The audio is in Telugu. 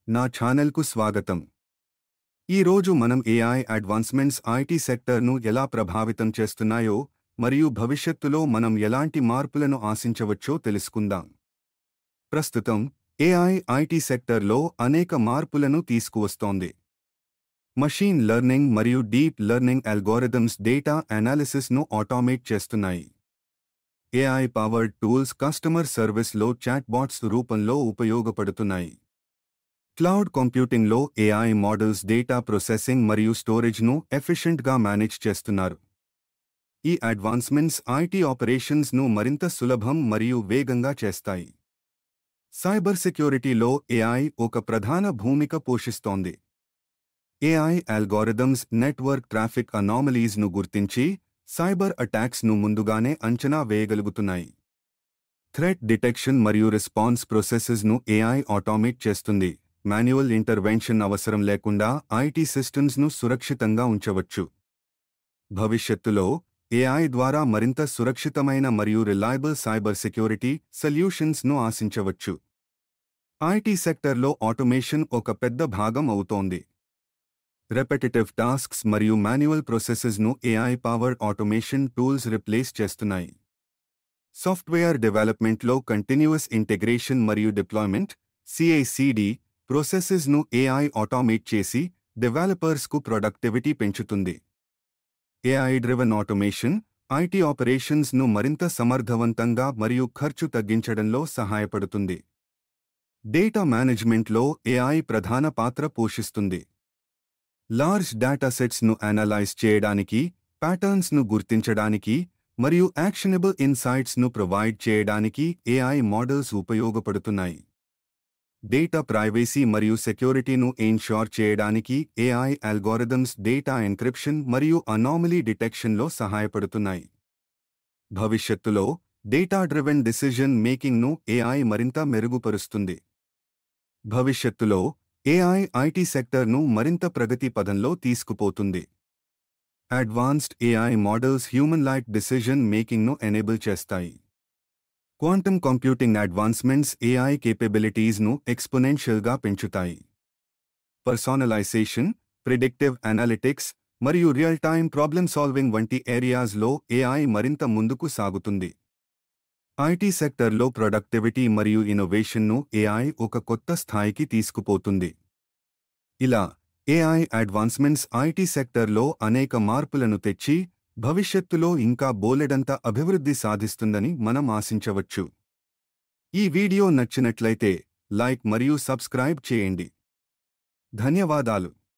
నా ఛానల్కు స్వాగతం. ఈరోజు మనం ఏఐ అడ్వాన్స్మెంట్స్ ఐటీ సెక్టర్ను ఎలా ప్రభావితం చేస్తున్నాయో మరియు భవిష్యత్తులో మనం ఎలాంటి మార్పులను ఆశించవచ్చో తెలుసుకుందాం. ప్రస్తుతం ఏఐ ఐటీ సెక్టర్లో అనేక మార్పులను తీసుకువస్తోంది. మషీన్ లెర్నింగ్ మరియు డీప్ లెర్నింగ్ అల్గోరిథమ్స్ డేటా అనాలిసిస్ను ఆటోమేట్ చేస్తున్నాయి. ఏఐ పవర్డ్ టూల్స్ కస్టమర్ సర్వీస్లో చాట్బాట్స్ రూపంలో ఉపయోగపడుతున్నాయి. క్లౌడ్ కంప్యూటింగ్లో ఏఐ మోడల్స్ డేటా ప్రాసెసింగ్ మరియు స్టోరేజ్ను ఎఫిషియెంట్గా మేనేజ్ చేస్తున్నారు. ఈ అడ్వాన్స్మెంట్స్ ఐటీ ఆపరేషన్స్ను మరింత సులభం మరియు వేగంగా చేస్తాయి. సైబర్ సెక్యూరిటీలో ఏఐ ఒక ప్రధాన భూమిక పోషిస్తోంది. ఏఐ అల్గోరిథమ్స్ నెట్వర్క్ ట్రాఫిక్ అనామలీస్ను గుర్తించి సైబర్ అటాక్స్ను ముందుగానే అంచనా వేయగలుగుతున్నాయి. థ్రెట్ డిటెక్షన్ మరియు రెస్పాన్స్ ప్రాసెసెస్ను ఏఐ ఆటోమేట్ చేస్తుంది. మాన్యువల్ ఇంటర్వెన్షన్ అవసరం లేకుండా ఐటీ సిస్టమ్స్ను సురక్షితంగా ఉంచవచ్చు. భవిష్యత్తులో ఏఐ ద్వారా మరింత సురక్షితమైన మరియు రిలయబుల్ సైబర్ సెక్యూరిటీ సొల్యూషన్స్ను ఆశించవచ్చు. ఐటీ సెక్టర్లో ఆటోమేషన్ ఒక పెద్ద భాగం అవుతోంది. రెపెటిటివ్ టాస్క్స్ మరియు మాన్యువల్ ప్రాసెసెస్ను AI powered automation tools replace చేస్తున్నాయి. సాఫ్ట్వేర్ డెవలప్మెంట్లో కంటిన్యూయస్ ఇంటిగ్రేషన్ మరియు డిప్లాయ్మెంట్ CI/CD ప్రాసెసెస్ను ఏఐ ఆటోమేట్ చేసి డెవలపర్స్కు ప్రొడక్టివిటీ పెంచుతుంది. ఏఐ డ్రివెన్ ఆటోమేషన్ ఐటీ ఆపరేషన్స్ను మరింత సమర్థవంతంగా మరియు ఖర్చు తగ్గించడంలో సహాయపడుతుంది. డేటా మేనేజ్మెంట్లో ఏఐ ప్రధాన పాత్ర పోషిస్తుంది. లార్జ్ డేటాసెట్స్ను అనలైజ్ చేయడానికి, ప్యాటర్న్స్ను గుర్తించడానికి మరియు యాక్షనబుల్ ఇన్సైట్స్ను ప్రొవైడ్ చేయడానికి ఏఐ మోడల్స్ ఉపయోగపడుతున్నాయి. డేటా ప్రైవసీ మరియు సెక్యూరిటీను ఎన్ష్యూర్ చేయడానికి ఏఐ అల్గోరిథమ్స్ డేటా ఎన్క్రిప్షన్ మరియు అనామలీ డిటెక్షన్లో సహాయపడుతున్నాయి. భవిష్యత్తులో డేటా డ్రివెన్ డిసిజన్ మేకింగ్ను ఏఐ మరింత మెరుగుపరుస్తుంది. భవిష్యత్తులో ఏఐ ఐటీ సెక్టర్ను మరింత ప్రగతి పదంలో తీసుకుపోతుంది. Advanced AI models human like decision మేకింగ్ను ఎనేబుల్ చేస్తాయి. క్వాంటమ్ కంప్యూటింగ్ అడ్వాన్స్మెంట్స్ ఏఐ కేపబిలిటీస్ను ఎక్స్పోనెన్షియల్గా పెంచుతాయి. పర్సోనలైజేషన్, ప్రిడిక్టివ్ అనాలిటిక్స్ మరియు రియల్ టైమ్ ప్రాబ్లమ్ సాల్వింగ్ వంటి ఏరియాస్లో ఏఐ మరింత ముందుకు సాగుతుంది. ఐటీ సెక్టర్లో ప్రొడక్టివిటీ మరియు ఇన్నోవేషన్ను ఏఐ ఒక కొత్త స్థాయికి తీసుకుపోతుంది. ఇలా ఏఐ అడ్వాన్స్మెంట్స్ ఐటీ సెక్టర్లో అనేక మార్పులను తెచ్చి భవిష్యత్తులో ఇంకా బోలెడంత అభివృద్ధి సాధిస్తుందని మనం ఆశించవచ్చు. ఈ వీడియో నచ్చినట్లయితే లైక్ మరియు సబ్స్క్రైబ్ చేయండి. ధన్యవాదాలు.